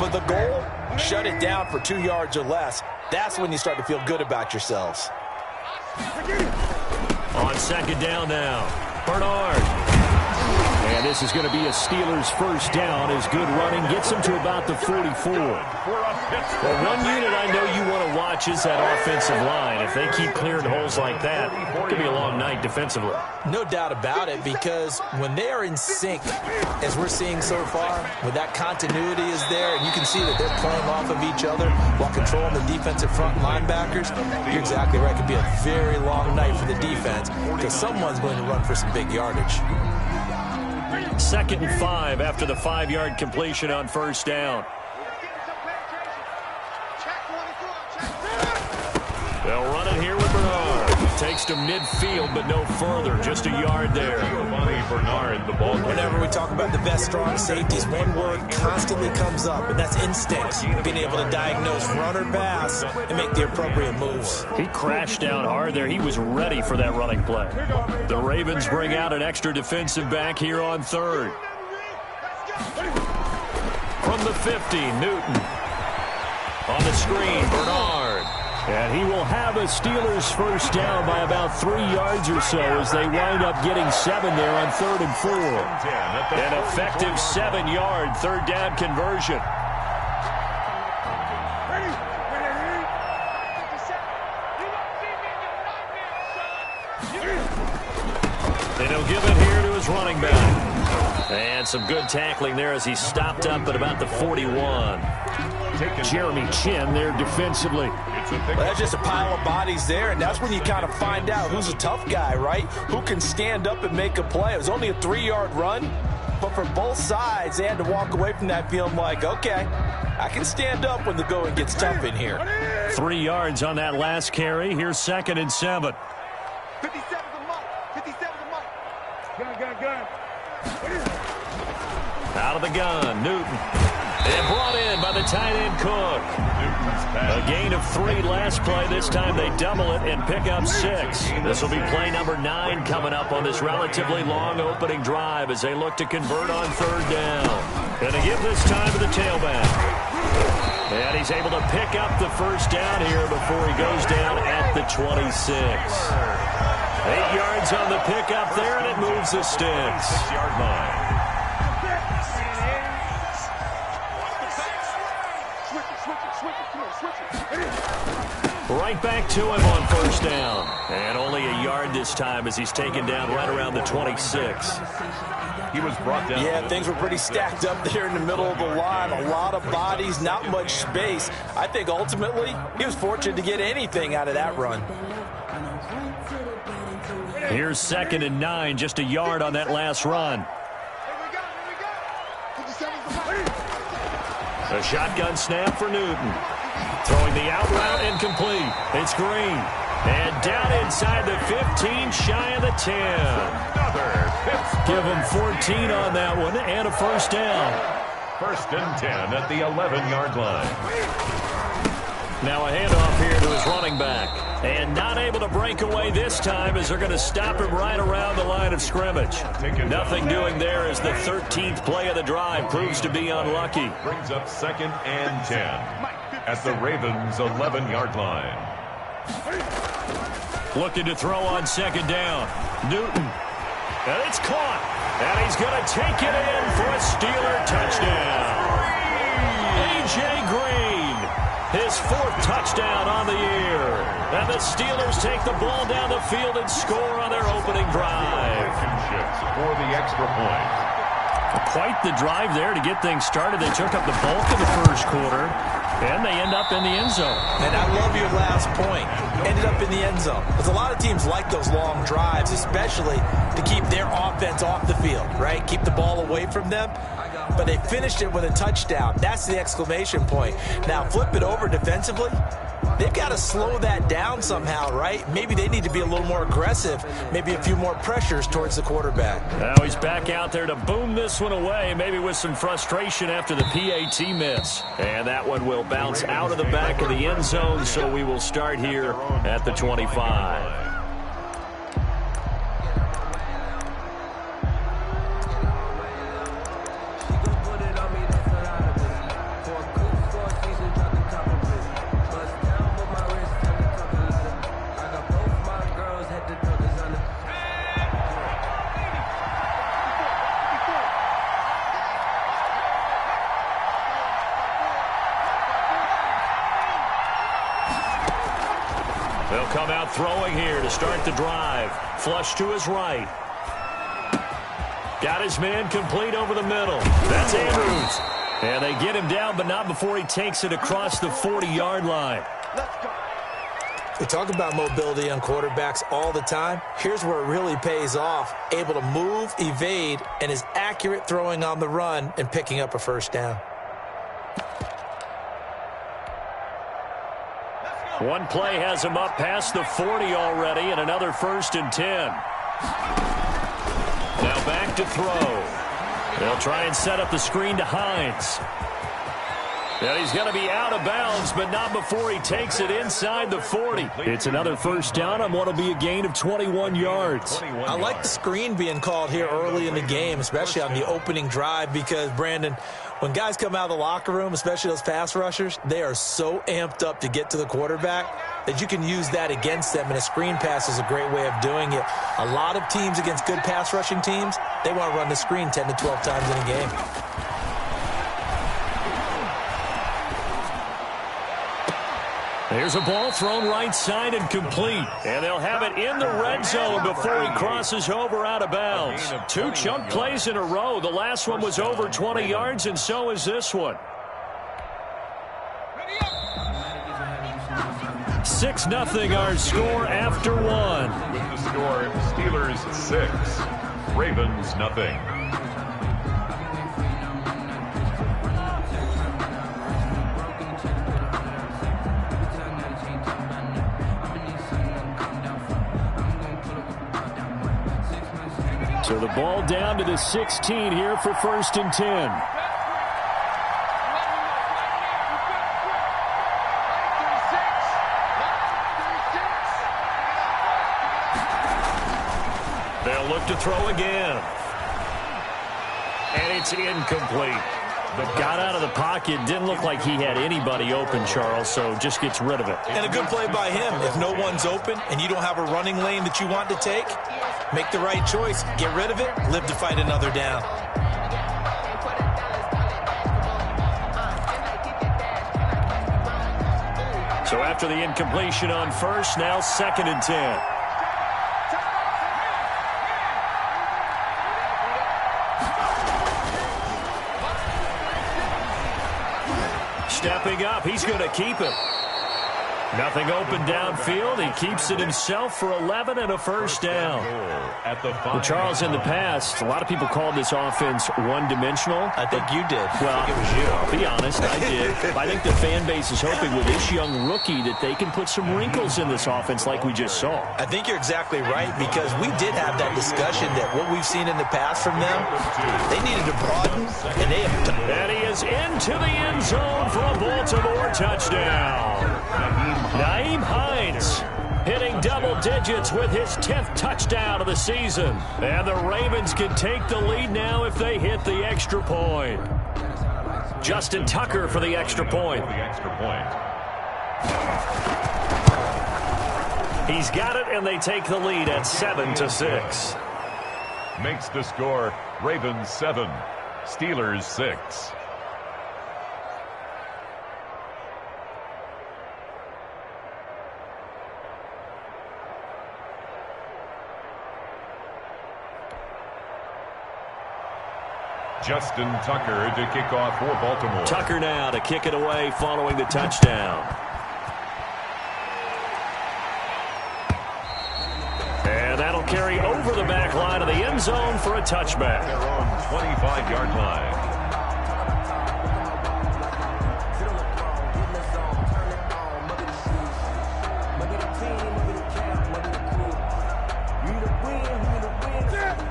But the goal, shut it down for 2 yards or less. That's when you start to feel good about yourselves. On second down now, Bernard. And this is going to be a Steelers first down as good running gets them to about the 44. Well, one unit I know you want to watch is that offensive line. If they keep clearing holes like that, it could be a long night defensively. No doubt about it, because when they are in sync, as we're seeing so far, when that continuity is there, and you can see that they're playing off of each other while controlling the defensive front linebackers, you're exactly right. It could be a very long night for the defense because someone's going to run for some big yardage. 2nd and 5 after the 5-yard completion on first down. They'll run it here with Bernard. Takes to midfield, but no further. Just a yard there. Bernard, the ball. Whenever we talk about the best strong safeties, one word constantly comes up, and that's instincts. Being able to diagnose run or pass and make the appropriate moves. He crashed down hard there. He was ready for that running play. The Ravens bring out an extra defensive back here on third. From the 50, Newton. On the screen, Bernard. And he will have a Steelers first down by about 3 yards or so as they wind up getting 7 there on 3rd and 4. An effective 7-yard third down conversion. And he'll give it here to his running back. And some good tackling there as he stopped up at about the 41. Jeremy Chin there defensively. Well, that's just a pile of bodies there, and that's when you kind of find out who's a tough guy, right? Who can stand up and make a play. It was only a 3-yard run, but for both sides, they had to walk away from that feeling like, okay, I can stand up when the going gets tough in here. 3 yards on that last carry. Here's 2nd and 7. 57 the mark. 57 the mark. Gun. Out of the gun, Newton. And brought in by the tight end Cook. A gain of 3 last play. This time they double it and pick up 6. This will be play number 9 coming up on this relatively long opening drive as they look to convert on 3rd down. And to give this time to the tailback. And he's able to pick up the first down here before he goes down at the 26. 8 yards on the pickup there, and it moves the sticks. 6-yard line. Right back to him on first down. And only a yard this time as he's taken down right around the 26. He was brought down. Yeah, things were pretty stacked up there in the middle of the line. A lot of bodies, not much space. I think ultimately he was fortunate to get anything out of that run. Here's 2nd and 9, just a yard on that last run. A shotgun snap for Newton. Throwing the out route incomplete. It's Green. And down inside the 15, shy of the 10. Give him 14 on that one and a first down. 1st and 10 at the 11-yard line. Now a handoff here to his running back. And not able to break away this time as they're going to stop him right around the line of scrimmage. Nothing doing there as the 13th play of the drive proves to be unlucky. Brings up 2nd and 10 at the Ravens' 11-yard line. Looking to throw on 2nd down. Newton. And it's caught. And he's going to take it in for a Steeler touchdown. A.J. Green. His 4th touchdown on the year. And the Steelers take the ball down the field and score on their opening drive. For the extra point. Quite the drive there to get things started. They took up the bulk of the first quarter, and they end up in the end zone. And I love your last point. Ended up in the end zone. Because a lot of teams like those long drives, especially to keep their offense off the field, right? Keep the ball away from them. But they finished it with a touchdown. That's the exclamation point. Now, flip it over defensively. They've got to slow that down somehow, right? Maybe they need to be a little more aggressive. Maybe a few more pressures towards the quarterback. Now he's back out there to boom this one away, maybe with some frustration after the PAT miss. And that one will bounce out of the back of the end zone, so we will start here at the 25. They'll come out throwing here to start the drive. Flush to his right. Got his man complete over the middle. That's Andrews. And they get him down, but not before he takes it across the 40-yard line. We talk about mobility on quarterbacks all the time. Here's where it really pays off. Able to move, evade, and is accurate throwing on the run and picking up a first down. One play has him up past the 40 already, and another 1st and 10. Now back to throw. They'll try and set up the screen to Hines. And he's going to be out of bounds, but not before he takes it inside the 40. It's another first down on what will be a gain of 21 yards. I like the screen being called here early in the game, especially on the opening drive, because, Brandon, when guys come out of the locker room, especially those pass rushers, they are so amped up to get to the quarterback that you can use that against them, and a screen pass is a great way of doing it. A lot of teams against good pass rushing teams, they want to run the screen 10 to 12 times in a game. There's a ball thrown right side and complete. And they'll have it in the red zone before he crosses over out of bounds. 2 chunk plays in a row. The last one was over 20 yards, and so is this one. 6-0 our score after 1. With the score, Steelers 6, Ravens nothing. So the ball down to the 16 here for 1st and 10. They'll look to throw again. And it's incomplete. Got out of the pocket. Didn't look like he had anybody open, Charles, so just gets rid of it. And a good play by him. If no one's open and you don't have a running lane that you want to take, make the right choice. Get rid of it. Live to fight another down. So after the incompletion on 1st, now 2nd and 10. Stepping up, he's going to keep it. Nothing open downfield. He keeps it himself for 11 and a first down. Well, Charles, in the past, a lot of people called this offense one-dimensional. I think you did. Well, I think it was you. I'll be honest, I did. I think the fan base is hoping with this young rookie that they can put some wrinkles in this offense like we just saw. I think you're exactly right, because we did have that discussion that what we've seen in the past from them, they needed to broaden, and they have done. And he is into the end zone for a Baltimore touchdown. Nyheim Hines hitting double digits with his 10th touchdown of the season. And the Ravens can take the lead now if they hit the extra point. Justin Tucker for the extra point. He's got it, and they take the lead at 7-6. Makes the score Ravens 7, Steelers 6. Justin Tucker to kick off for Baltimore. Tucker now to kick it away following the touchdown. And that'll carry over the back line of the end zone for a touchback. Their own 25-yard line.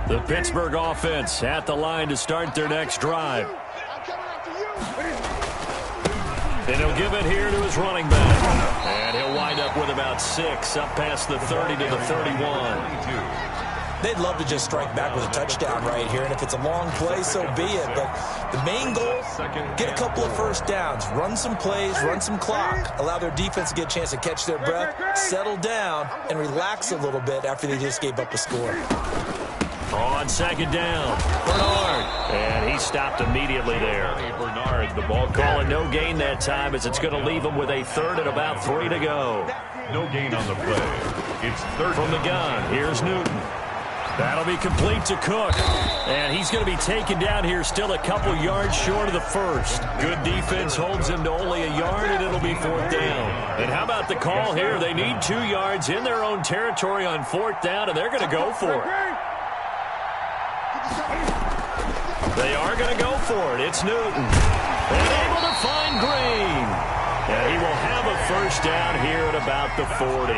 The Pittsburgh offense at the line to start their next drive. And he'll give it here to his running back. And he'll wind up with about 6 up past the 30 to the 31. They'd love to just strike back with a touchdown right here, and if it's a long play, so be it. But the main goal, get a couple of first downs, run some plays, run some clock, allow their defense to get a chance to catch their breath, settle down, and relax a little bit after they just gave up a score. On second down, Bernard. And he stopped immediately there. Bernard, the ball Calling no gain that time as it's going to leave him with a third and about 3 to go. No gain on the play. It's third from the gun. Here's Newton. That'll be complete to Cook. And he's going to be taken down here still a couple yards short of the first. Good defense holds him to only a yard, and it'll be 4th down. And how about the call here? They need 2 yards in their own territory on 4th down, and they're going to go for it. They are going to go for it. It's Newton. And able to find Green. And he will have a first down here at about the 40.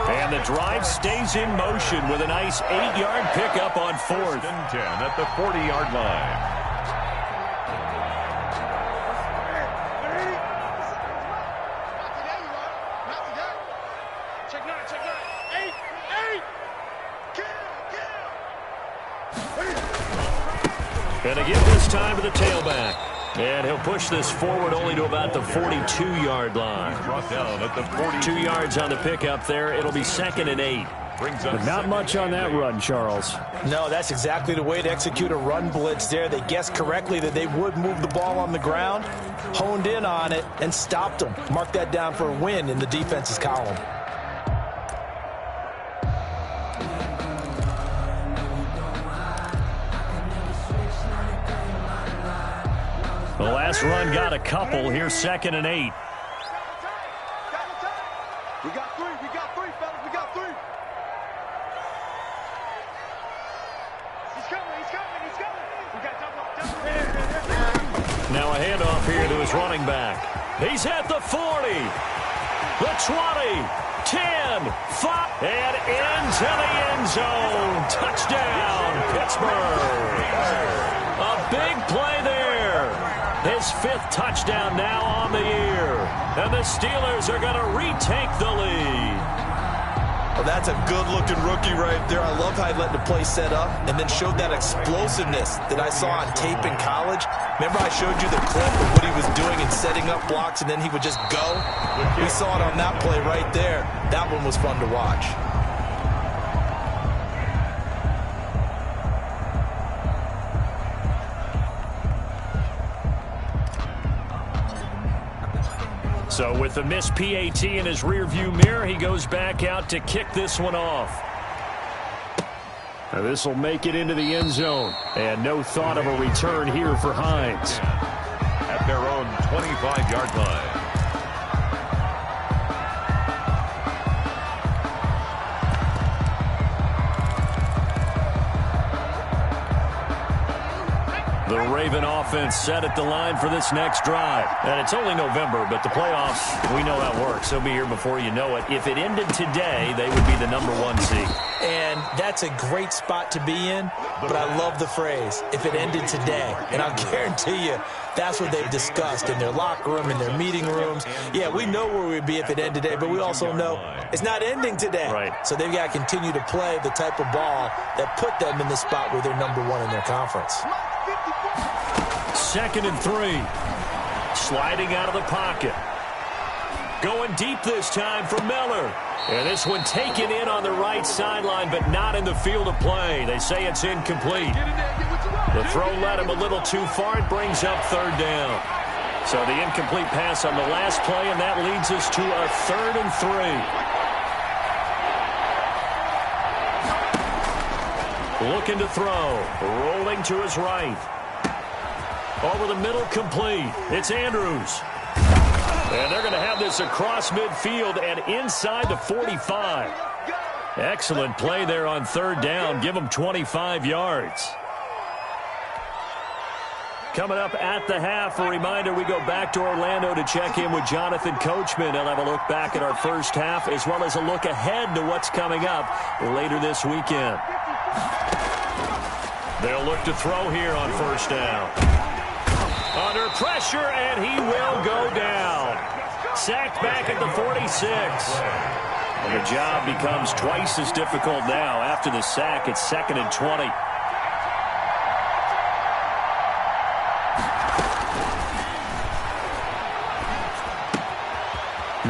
And the drive stays in motion with a nice 8-yard pickup on 4th. And 10 at the 40-yard line. And again this time to the tailback. And he'll push this forward only to about the 42-yard line. Brought down at the 40. 2 yards on the pickup there. It'll be 2nd and 8. But not much on that run, Charles. No, that's exactly the way to execute a run blitz there. They guessed correctly that they would move the ball on the ground, honed in on it, and stopped them. Mark that down for a win in the defense's column. The last run got a couple. Here's 2nd and 8. We got three, fellas. We got 3. He's coming. We got double. Now a handoff here to his running back. He's at the 40, the 20, 10, 5, and into the end zone. Touchdown, Pittsburgh. A big play there. His 5th touchdown now on the year. And the Steelers are going to retake the lead. Well, that's a good-looking rookie right there. I love how he let the play set up and then showed that explosiveness that I saw on tape in college. Remember I showed you the clip of what he was doing and setting up blocks, and then he would just go? We saw it on that play right there. That one was fun to watch. So with the missed PAT in his rearview mirror, he goes back out to kick this one off. Now this will make it into the end zone. And no thought of a return here for Hines. At their own 25-yard line. The Raven offense set at the line for this next drive. And it's only November, but the playoffs, we know how it works. They'll be here before you know it. If it ended today, they would be the #1 seed. And that's a great spot to be in, but I love the phrase, if it ended today. And I'll guarantee you, that's what they've discussed in their locker room, in their meeting rooms. Yeah, we know where we'd be if it ended today, but we also know it's not ending today. Right. So they've got to continue to play the type of ball that put them in the spot where they're #1 in their conference. 2nd and 3. Sliding out of the pocket. Going deep this time for Miller. And this one taken in on the right sideline, but not in the field of play. They say it's incomplete. The throw led him a little too far. It brings up 3rd down. So the incomplete pass on the last play, and that leads us to a 3rd and 3. Looking to throw. Rolling to his right. Over the middle, complete. It's Andrews. And they're going to have this across midfield and inside the 45. Excellent play there on 3rd down. Give them 25 yards. Coming up at the half, a reminder, we go back to Orlando to check in with Jonathan Coachman. They'll have a look back at our first half as well as a look ahead to what's coming up later this weekend. They'll look to throw here on 1st down. Under pressure, and he will go down. Sacked back at the 46. And the job becomes twice as difficult now. After the sack, it's 2nd and 20.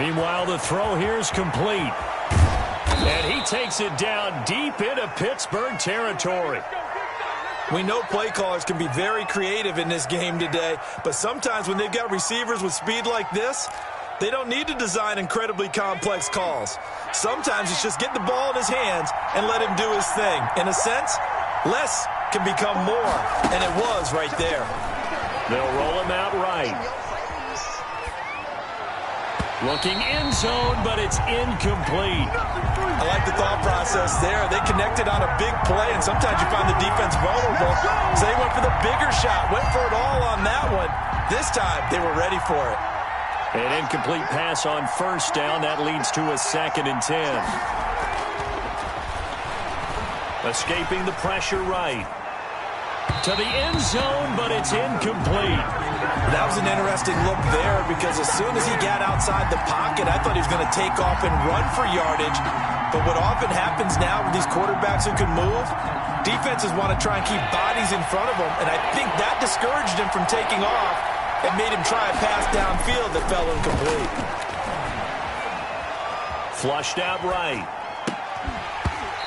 Meanwhile, the throw here is complete. And he takes it down deep into Pittsburgh territory. We know play callers can be very creative in this game today, but sometimes when they've got receivers with speed like this, they don't need to design incredibly complex calls. Sometimes it's just get the ball in his hands and let him do his thing. In a sense, less can become more, and it was right there. They'll roll him out right. Looking end zone, but it's incomplete. I like the thought process there. They connected on a big play, and sometimes you find the defense vulnerable. So they went for the bigger shot, went for it all on that one. This time, they were ready for it. An incomplete pass on first down. That leads to a 2nd and 10. Escaping the pressure right. To the end zone, but it's incomplete. That was an interesting look there because as soon as he got outside the pocket, I thought he was going to take off and run for yardage. But what often happens now with these quarterbacks who can move, defenses want to try and keep bodies in front of them, and I think that discouraged him from taking off and made him try a pass downfield that fell incomplete. Flushed out right.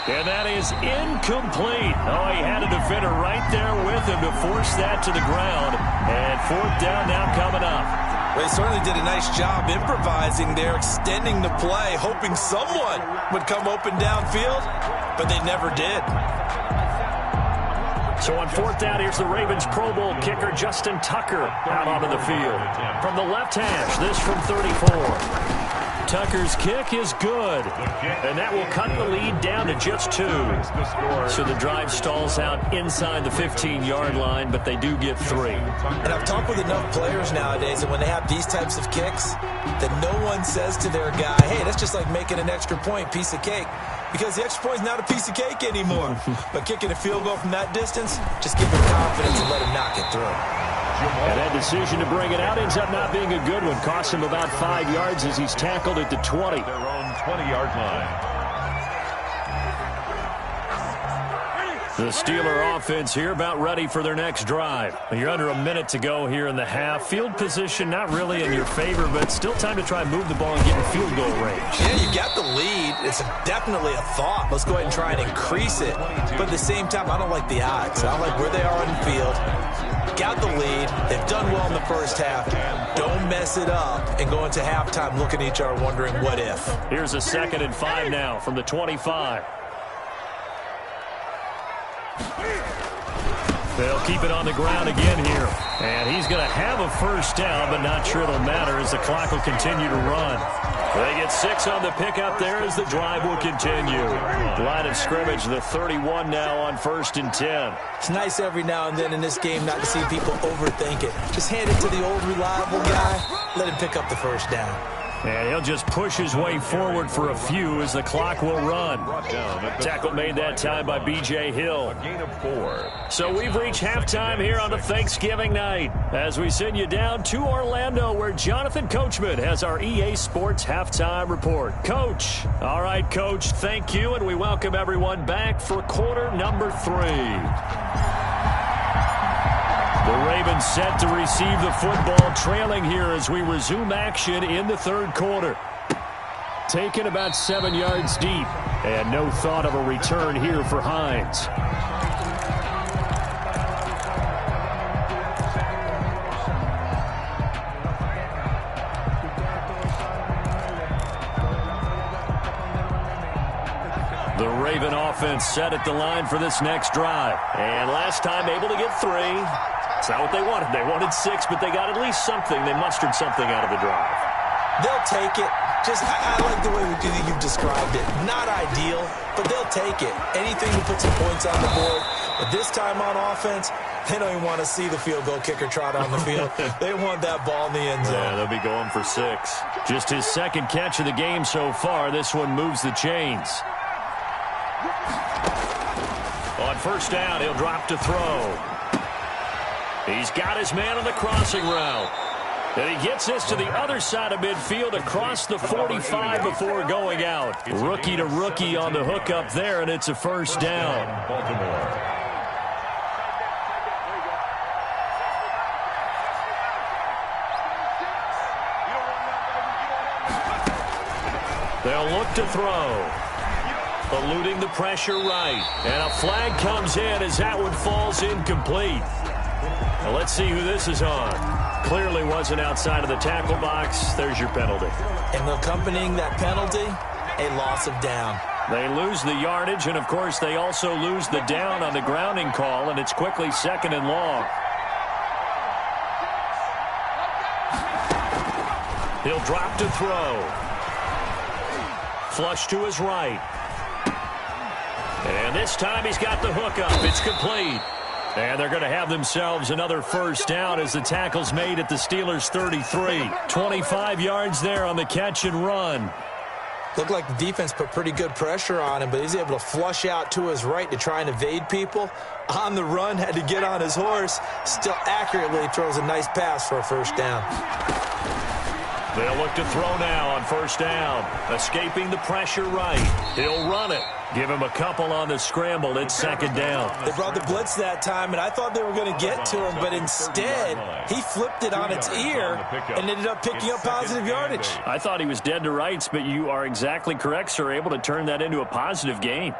And that is incomplete. Oh, he had a defender right there with him to force that to the ground. And 4th down now coming up. They certainly did a nice job improvising there, extending the play, hoping someone would come open downfield, but they never did. So on 4th down, here's the Ravens Pro Bowl kicker Justin Tucker out onto the field. From the left hash, this from 34. Tucker's kick is good, and that will cut the lead down to just 2. So the drive stalls out inside the 15-yard line, but they do get 3. And I've talked with enough players nowadays, and when they have these types of kicks, that no one says to their guy, hey, that's just like making an extra point, piece of cake. Because the extra point is not a piece of cake anymore. But kicking a field goal from that distance, just give him confidence and let him knock it through. And that decision to bring it out ends up not being a good one. Cost him about 5 yards as he's tackled at the 20. Their own 20-yard line. The Steeler offense here about ready for their next drive. You're under a minute to go here in the half. Field position not really in your favor, but still time to try and move the ball and get in field goal range. Yeah, you got the lead. It's definitely a thought. Let's go ahead and try and increase it. But at the same time, I don't like the odds. I don't like where they are on the field. Got the lead. They've done well in the first half. Don't mess it up and go into halftime looking at each other wondering what if. Here's a 2nd and 5 now from the 25. They'll keep it on the ground again here. And he's going to have a first down, but not sure it'll matter as the clock will continue to run. They get 6 on the pickup there as the drive will continue. Line of scrimmage, the 31 now on 1st and 10. It's nice every now and then in this game not to see people overthink it. Just hand it to the old reliable guy. Let him pick up the first down. And he'll just push his way forward for a few as the clock will run. Tackle made that time by B.J. Hill. A gain of 4. So we've reached halftime here on a Thanksgiving night as we send you down to Orlando where Jonathan Coachman has our EA Sports halftime report. Coach. All right, Coach, thank you, and we welcome everyone back for quarter number 3. The Ravens set to receive the football, trailing here as we resume action in the 3rd quarter. Taken about 7 yards deep, and no thought of a return here for Hines. The Raven offense set at the line for this next drive. And last time able to get 3. It's not what they wanted. They wanted 6, but they got at least something. They mustered something out of the drive. They'll take it. I like the way you've described it. Not ideal, but they'll take it. Anything to put some points on the board. But this time on offense, they don't even want to see the field goal kicker trot on the field. They want that ball in the end zone. Yeah, they'll be going for 6. Just his 2nd catch of the game so far. This one moves the chains. On 1st down, he'll drop to throw. He's got his man on the crossing route. And he gets this to the other side of midfield across the 45 before going out. Rookie to rookie on the hookup there, and it's a first down. Baltimore. They'll look to throw. eluding the pressure right. And a flag comes in as that one falls incomplete. Now let's see who this is on. Clearly wasn't outside of the tackle box. There's your penalty. And accompanying that penalty, a loss of down. They lose the yardage, and of course they also lose the down on the grounding call, and it's quickly 2nd and long. He'll drop to throw. Flush to his right. And this time he's got the hook up. It's complete. And they're going to have themselves another first down as the tackle's made at the Steelers' 33. 25 yards there on the catch and run. Looked like the defense put pretty good pressure on him, but he's able to flush out to his right to try and evade people. On the run, had to get on his horse. Still accurately throws a nice pass for a first down. They'll look to throw now on first down. Escaping the pressure right. He'll run it. Give him a couple on the scramble. It's 2nd down. They brought the blitz that time, and I thought they were going to get to him, but instead, he flipped it on its ear and ended up picking up positive yardage. I thought he was dead to rights, but you are exactly correct, sir. Able to turn that into a positive gain.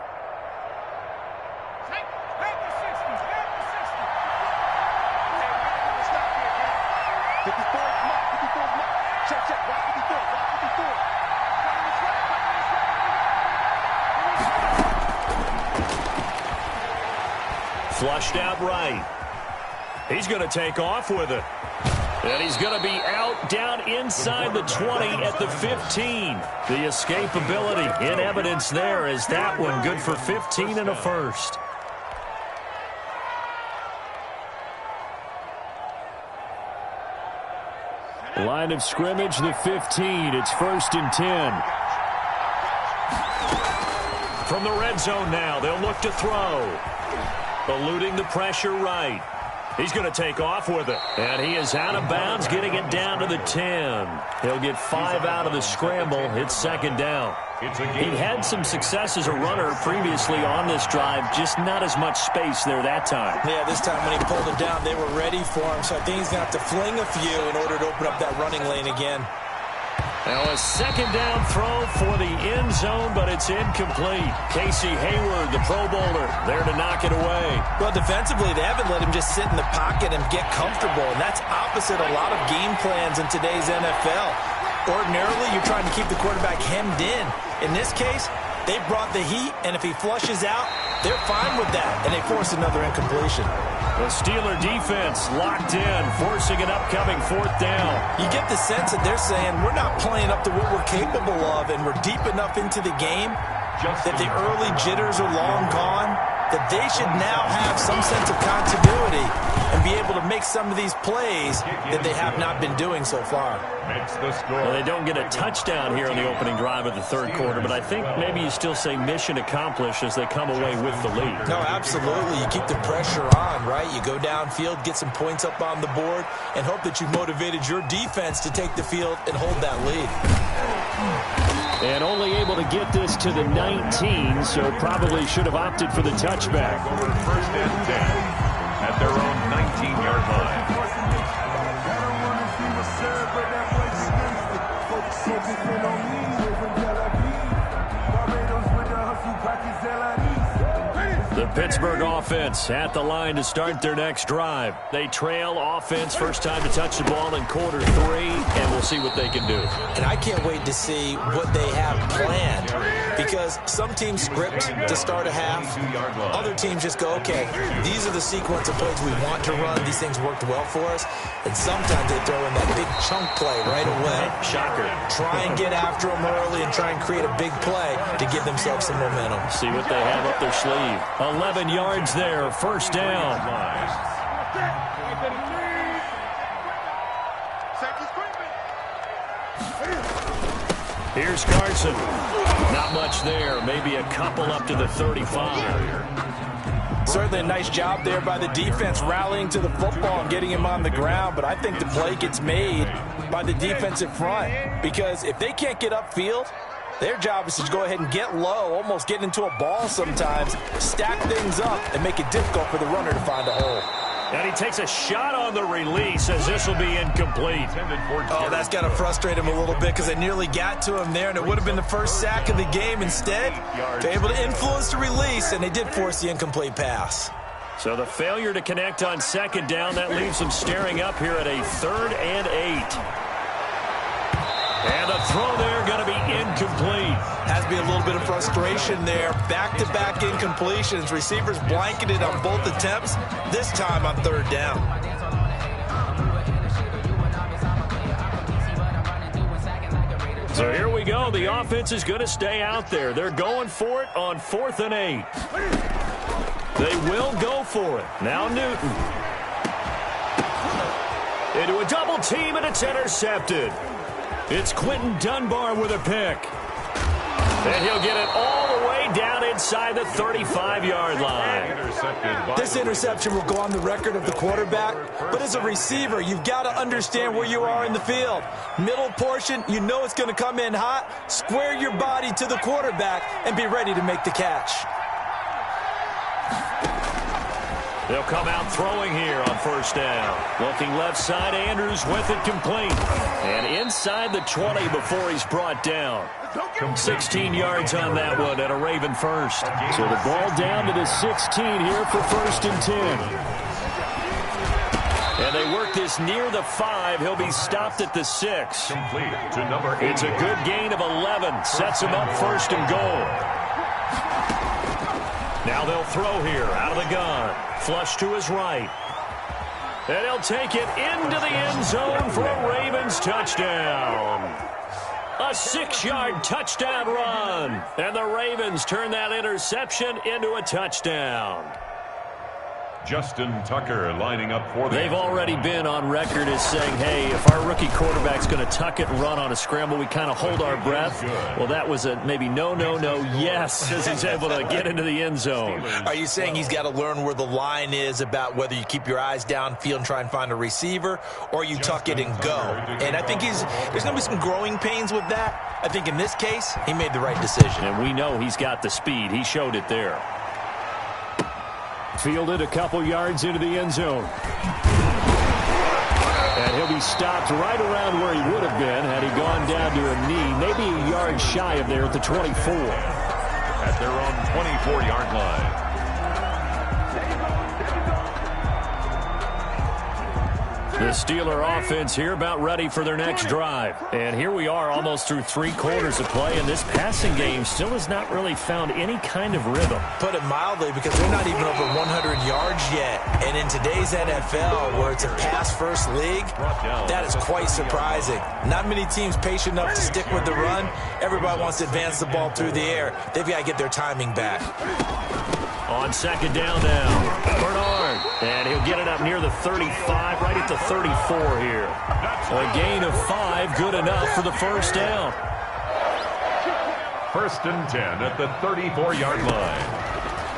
Flushed out right. He's going to take off with it. And he's going to be out down inside the 20 at the 15. The escapability in evidence there is that one good for 15 and a first. Line of scrimmage, the 15. It's 1st and 10. From the red zone now, they'll look to throw. Eluding the pressure right. He's going to take off with it. And he is out of bounds, getting it down to the 10. He'll get 5 out of the scramble. It's 2nd down. He'd had some success as a runner previously on this drive, just not as much space there that time. Yeah, this time when he pulled it down, they were ready for him. So I think he's going to have to fling a few in order to open up that running lane again. Now a 2nd down throw for the end zone, but it's incomplete. Casey Hayward, the Pro Bowler, there to knock it away. Well, defensively, they haven't let him just sit in the pocket and get comfortable, and that's opposite a lot of game plans in today's NFL. Ordinarily, you're trying to keep the quarterback hemmed in. In this case, they brought the heat, and if he flushes out, they're fine with that, and they force another incompletion. The Steeler defense locked in, forcing an upcoming 4th down. You get the sense that they're saying we're not playing up to what we're capable of, and we're deep enough into the game that the early jitters are long gone, that they should now have some sense of continuity and be able to make some of these plays that they have not been doing so far. Well, they don't get a touchdown here on the opening drive of the 3rd quarter, but I think maybe you still say mission accomplished as they come away with the lead. No, absolutely. You keep the pressure on, right? You go downfield, get some points up on the board, and hope that you motivated your defense to take the field and hold that lead. And only able to get this to the 19, so probably should have opted for the touchback. 1st and 10 at their own 19-yard line. The Pittsburgh offense at the line to start their next drive. They trail offense, first time to touch the ball in quarter 3, and we'll see what they can do. And I can't wait to see what they have planned, because some teams script to start a half. Other teams just go, okay, these are the sequence of plays we want to run. These things worked well for us. And sometimes they throw in that big chunk play right away. Shocker. Try and get after them early and try and create a big play to give themselves some momentum. See what they have up their sleeve. 11 yards there, first down. Here's Carson. Not much there, maybe a couple up to the 35. Certainly a nice job there by the defense rallying to the football and getting him on the ground, but I think the play gets made by the defensive front, because if they can't get upfield, their job is to go ahead and get low, almost get into a ball sometimes, stack things up, and make it difficult for the runner to find a hole. And he takes a shot on the release as this will be incomplete. Oh, that's got to frustrate him a little bit because they nearly got to him there, and it would have been the first sack of the game. Instead, they're able to influence the release, and they did force the incomplete pass. So the failure to connect on second down, that leaves them staring up here at a 3rd and 8. And the throw there going to be incomplete. Has to be a little bit of frustration there. Back-to-back incompletions. Receivers blanketed on both attempts, this time on 3rd down. So here we go. The offense is going to stay out there. They're going for it on 4th and 8. They will go for it. Now Newton. Into a double team, and it's intercepted. It's Quentin Dunbar with a pick. And he'll get it all the way down inside the 35-yard line. This interception will go on the record of the quarterback, but as a receiver, you've got to understand where you are in the field. Middle portion, you know it's going to come in hot. Square your body to the quarterback and be ready to make the catch. They'll come out throwing here on 1st down. Looking left side, Andrews with it complete. And inside the 20 before he's brought down. 16 yards on that one and a Raven first. So the ball down to the 16 here for 1st and 10. And they work this near the 5. He'll be stopped at the 6. Complete to number 8. It's a good gain of 11. Sets him up 1st and goal. Now they'll throw here out of the gun. Flush to his right. And he'll take it into the end zone for a Ravens touchdown. A 6-yard touchdown run. And the Ravens turn that interception into a touchdown. Justin Tucker lining up for the... They've already been on record as saying, hey, if our rookie quarterback's going to tuck it and run on a scramble, we kind of hold our breath. Well, that was a maybe no, yes, as he's able to get into the end zone. Are you saying he's got to learn where the line is about whether you keep your eyes downfield and try and find a receiver, or you tuck it and go? And I think there's going to be some growing pains with that. I think in this case, he made the right decision. And we know he's got the speed. He showed it there. Fielded a couple yards into the end zone. And he'll be stopped right around where he would have been had he gone down to a knee, maybe a yard shy of there at the 24. At their own 24-yard line. The Steeler offense here about ready for their next drive. And here we are almost through 3 quarters of play, and this passing game still has not really found any kind of rhythm. Put it mildly, because they're not even over 100 yards yet. And in today's NFL, where it's a pass-first league, that is quite surprising. Not many teams patient enough to stick with the run. Everybody wants to advance the ball through the air. They've got to get their timing back. On 2nd down now, Bernard. And he'll get it up near the 35, right at the 34 here. A gain of 5, good enough for the 1st down. 1st and 10 at the 34-yard line.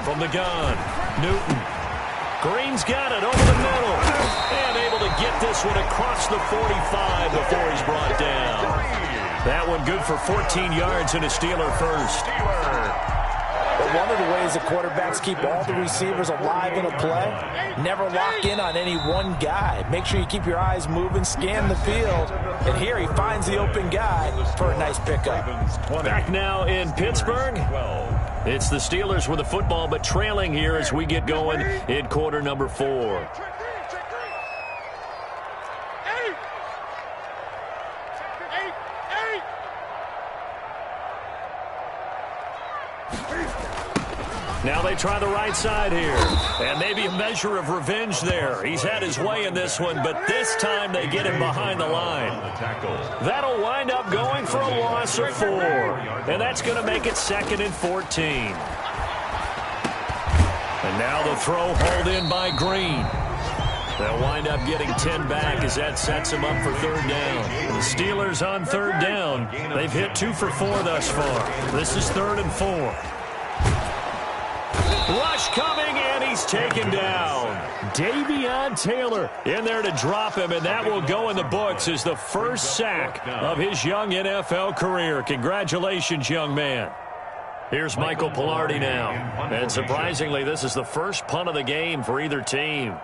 From the gun, Newton. Green's got it over the middle. And able to get this one across the 45 before he's brought down. That one good for 14 yards and a Steeler first. But one of the ways the quarterbacks keep all the receivers alive in a play, never lock in on any one guy. Make sure you keep your eyes moving, scan the field. And here he finds the open guy for a nice pickup. Back now in Pittsburgh. It's the Steelers with the football, but trailing here as we get going in quarter number 4. Now they try the right side here. And maybe a measure of revenge there. He's had his way in this one, but this time they get him behind the line. That'll wind up going for a loss of 4. And that's going to make it 2nd and 14. And now the throw hauled in by Green. They'll wind up getting 10 back as that sets them up for 3rd down. The Steelers on 3rd down. They've hit 2 for 4 thus far. This is 3rd and 4. Rush coming, and he's taken down. Davion Taylor in there to drop him, and that will go in the books as the first sack of his young NFL career. Congratulations, young man. Here's Michael Pilardi now. And surprisingly, this is the first punt of the game for either team.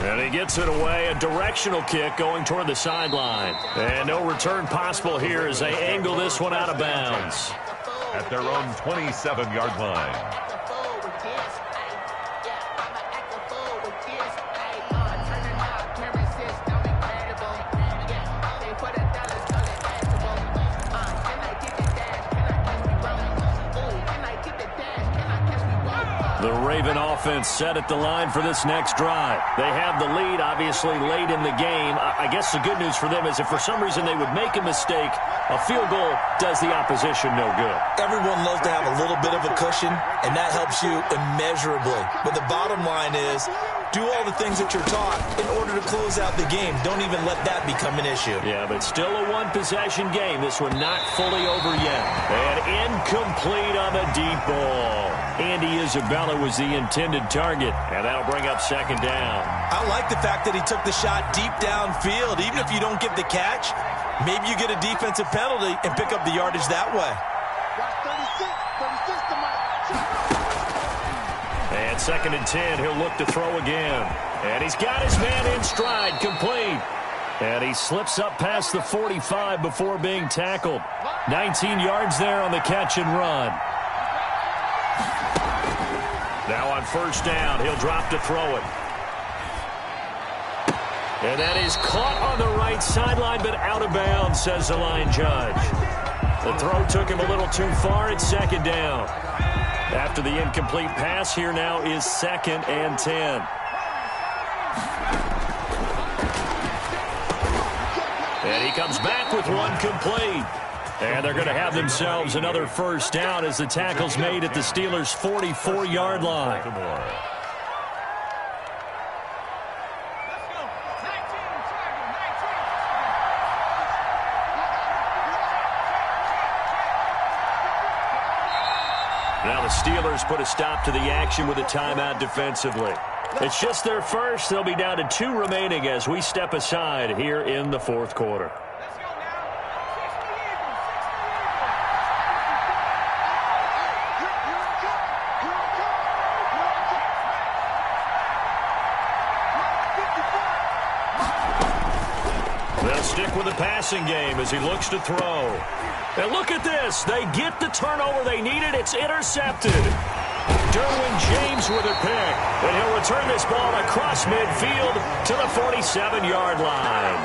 And he gets it away, a directional kick going toward the sideline. And no return possible here as they angle this one out of bounds. At their own 27-yard line. The Raven offense set at the line for this next drive. They have the lead, obviously, late in the game. I guess the good news for them is if for some reason they would make a mistake, a field goal does the opposition no good. Everyone loves to have a little bit of a cushion, and that helps you immeasurably. But the bottom line is, do all the things that you're taught in order to close out the game. Don't even let that become an issue. Yeah, but still a one-possession game. This one not fully over yet. And incomplete on the deep ball. Andy Isabella was the intended target, and that'll bring up second down. I like the fact that he took the shot deep downfield. Even if you don't get the catch, maybe you get a defensive penalty and pick up the yardage that way. And second and 10, he'll look to throw again. And he's got his man in stride, complete. And he slips up past the 45 before being tackled. 19 yards there on the catch and run. Now on first down, he'll drop to throw it. And that is caught on the right sideline, but out of bounds, says the line judge. The throw took him a little too far. It's second down. After the incomplete pass, here now is second and 10. And he comes back with one complete. And they're going to have themselves another first down as the tackle's made at the Steelers' 44-yard line. Now the Steelers put a stop to the action with a timeout defensively. It's just their first. They'll be down to 2 remaining as we step aside here in the fourth quarter. They'll stick with the passing game as he looks to throw. And look at this. They get the turnover they needed. It's intercepted. Derwin James with a pick. And he'll return this ball across midfield to the 47-yard line.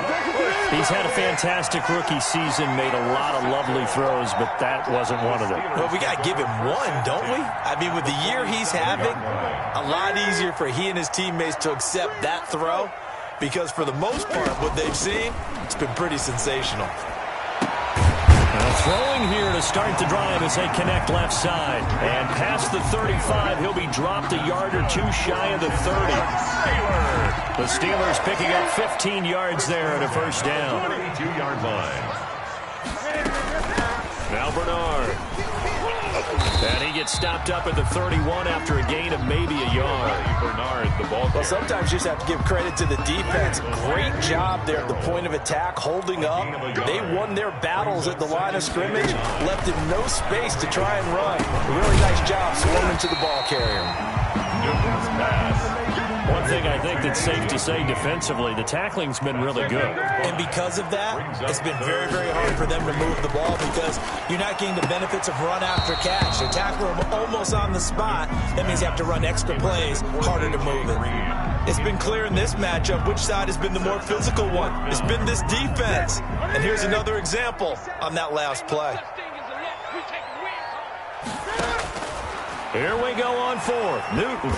He's had a fantastic rookie season, made a lot of lovely throws, but that wasn't one of them. Well, we got to give him one, don't we? I mean, with the year he's having, a lot easier for he and his teammates to accept that throw because for the most part, what they've seen, it's been pretty sensational. Throwing here to start the drive as they connect left side. And past the 35, he'll be dropped a yard or two shy of the 30. The Steelers picking up 15 yards there at a first down. 32-yard line. Now Bernard. And he gets stopped up at the 31 after a gain of maybe a yard. Bernard, the ball. Well, sometimes you just have to give credit to the defense. Great job there at the point of attack, holding up. They won their battles at the line of scrimmage, left him no space to try and run. A really nice job swarming to the ball carrier. One thing I think that's safe to say defensively, the tackling's been really good. And because of that, it's been very, very hard for them to move the ball because you're not getting the benefits of run after catch. They tackle them almost on the spot. That means you have to run extra plays, harder to move it. It's been clear in this matchup which side has been the more physical one. It's been this defense. And here's another example on that last play. Here we go on fourth. Newton.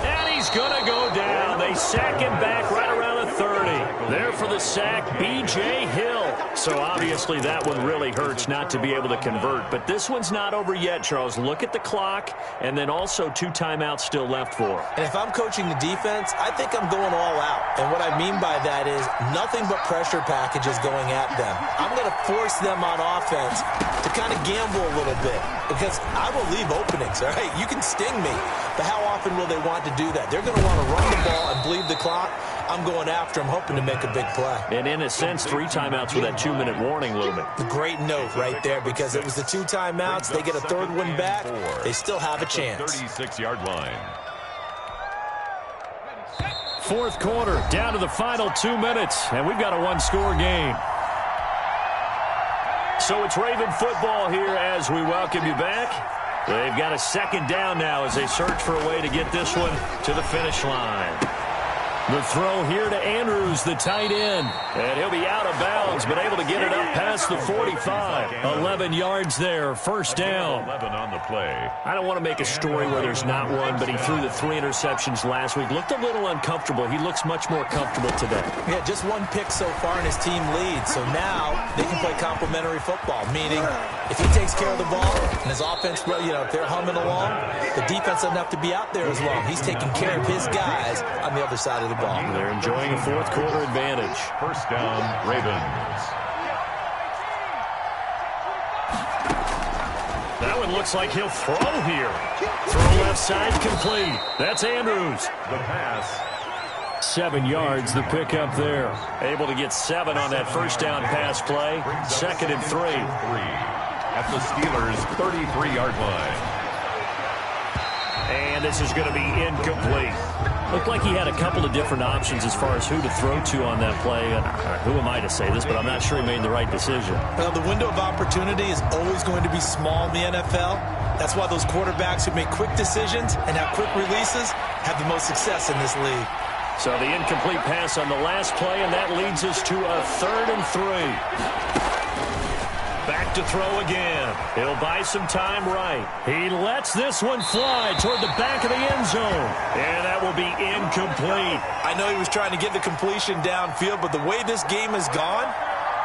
And he's going to go down. They sack him back right around the 30. There for the sack, B.J. Hill. So obviously that one really hurts not to be able to convert. But this one's not over yet, Charles. Look at the clock, and then also 2 timeouts still left for him. And if I'm coaching the defense, I think I'm going all out. And what I mean by that is nothing but pressure packages going at them. I'm going to force them on offense to kind of gamble a little bit because I will leave openings, all right? You can sting me, but how often will they want to do that? They're going to want to run the ball and bleed the clock. I'm going after them, hoping to make a big play. And in a sense, 3 timeouts with that 2-minute warning looming. Great note right there because it was the 2 timeouts. They get a third one back. They still have a chance. 36-yard line. fourth quarter, down to the final 2 minutes, and we've got a one-score game. So it's Raven football here as we welcome you back. They've got a second down now as they search for a way to get this one to the finish line. The throw here to Andrews, the tight end. And he'll be out of bounds, but able to get it up past the 45. 11 yards there, first down. 11 on the play. I don't want to make a story where there's not one, but he threw the 3 interceptions last week. Looked a little uncomfortable. He looks much more comfortable today. Yeah, just one pick so far and his team leads. So now they can play complementary football, meaning if he takes care of the ball and his offense, if they're humming along, the defense doesn't have to be out there as long. He's taking care of his guys on the other side of the ball. They're enjoying a fourth quarter advantage. First down, Ravens. That one looks like he'll throw here. Throw left side complete. That's Andrews. The pass. 7 yards, the pickup there. Able to get 7 on that first down pass play. Second and 3. At the Steelers' 33-yard line. And this is going to be incomplete. Looked like he had a couple of different options as far as who to throw to on that play. Who am I to say this, but I'm not sure he made the right decision. Well, the window of opportunity is always going to be small in the NFL. That's why those quarterbacks who make quick decisions and have quick releases have the most success in this league. So the incomplete pass on the last play, and that leads us to a 3rd and 3. Back to throw again. He'll buy some time right. He lets this one fly toward the back of the end zone. And that will be incomplete. I know he was trying to get the completion downfield, but the way this game has gone,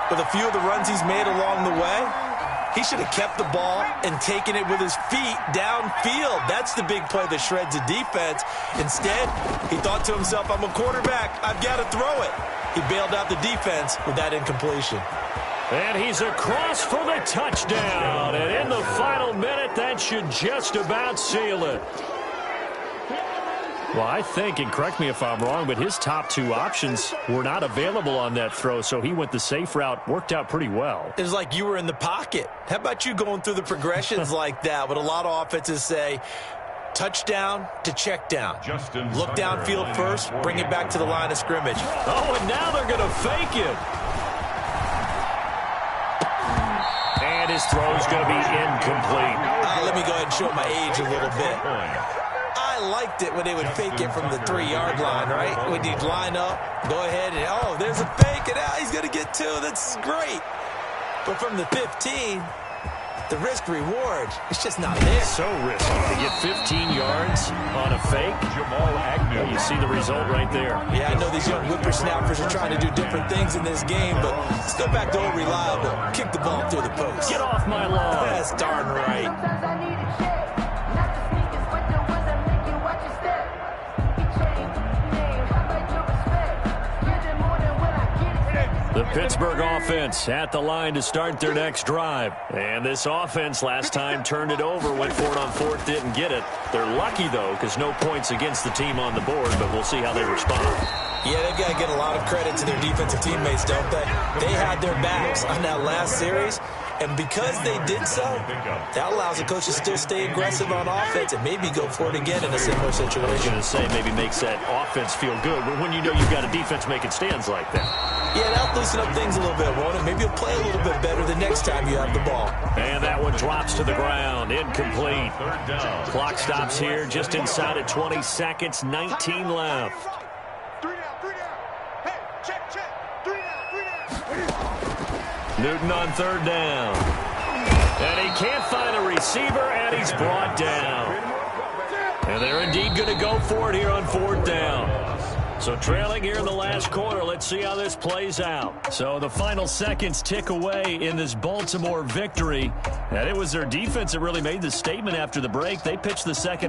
with a few of the runs he's made along the way, he should have kept the ball and taken it with his feet downfield. That's the big play that shreds the defense. Instead, he thought to himself, I'm a quarterback. I've got to throw it. He bailed out the defense with that incompletion. And he's across for the touchdown. And in the final minute, that should just about seal it. Well, I think, and correct me if I'm wrong, but his top 2 options were not available on that throw, so he went the safe route, worked out pretty well. It was like you were in the pocket. How about you going through the progressions like that? What a lot of offenses say, touchdown to check down. Look downfield first, bring it back to the line of scrimmage. Oh, and now they're going to fake it. And his throw is going to be incomplete. Let me go ahead and show my age a little bit. I liked it when they would fake it from the 3-yard line, right? When you line up, go ahead and, there's a fake, and he's going to get 2. That's great. But from the 15, the risk-reward, it's just not there. So risky to get 15 yards on a fake. Jamal Agnew. You see the result right there. Yeah, I know these young whippersnappers are trying to do different things in this game, but let's go back to old reliable. Kick the ball through the post. Get off my lawn. That's darn right. The Pittsburgh offense at the line to start their next drive. And this offense last time turned it over, went for it on 4th, didn't get it. They're lucky, though, because no points against the team on the board, but we'll see how they respond. Yeah, they've got to get a lot of credit to their defensive teammates, don't they? They had their backs on that last series, and because they did so, that allows the coach to still stay aggressive on offense and maybe go for it again in a similar situation. I was going to say maybe makes that offense feel good when you know you've got a defense making stands like that. Yeah, that'll loosen up things a little bit, won't it? Maybe you'll play a little bit better the next time you have the ball. And that one drops to the ground. Incomplete. Clock stops here just inside of 20 seconds. 19 left. 3 down. Hey, check. 3 down. Newton on 3rd down. And he can't find a receiver, and he's brought down. And they're indeed going to go for it here on 4th down. So trailing here in the last quarter, let's see how this plays out. So the final seconds tick away in this Baltimore victory. And it was their defense that really made the statement after the break. They pitched the second half.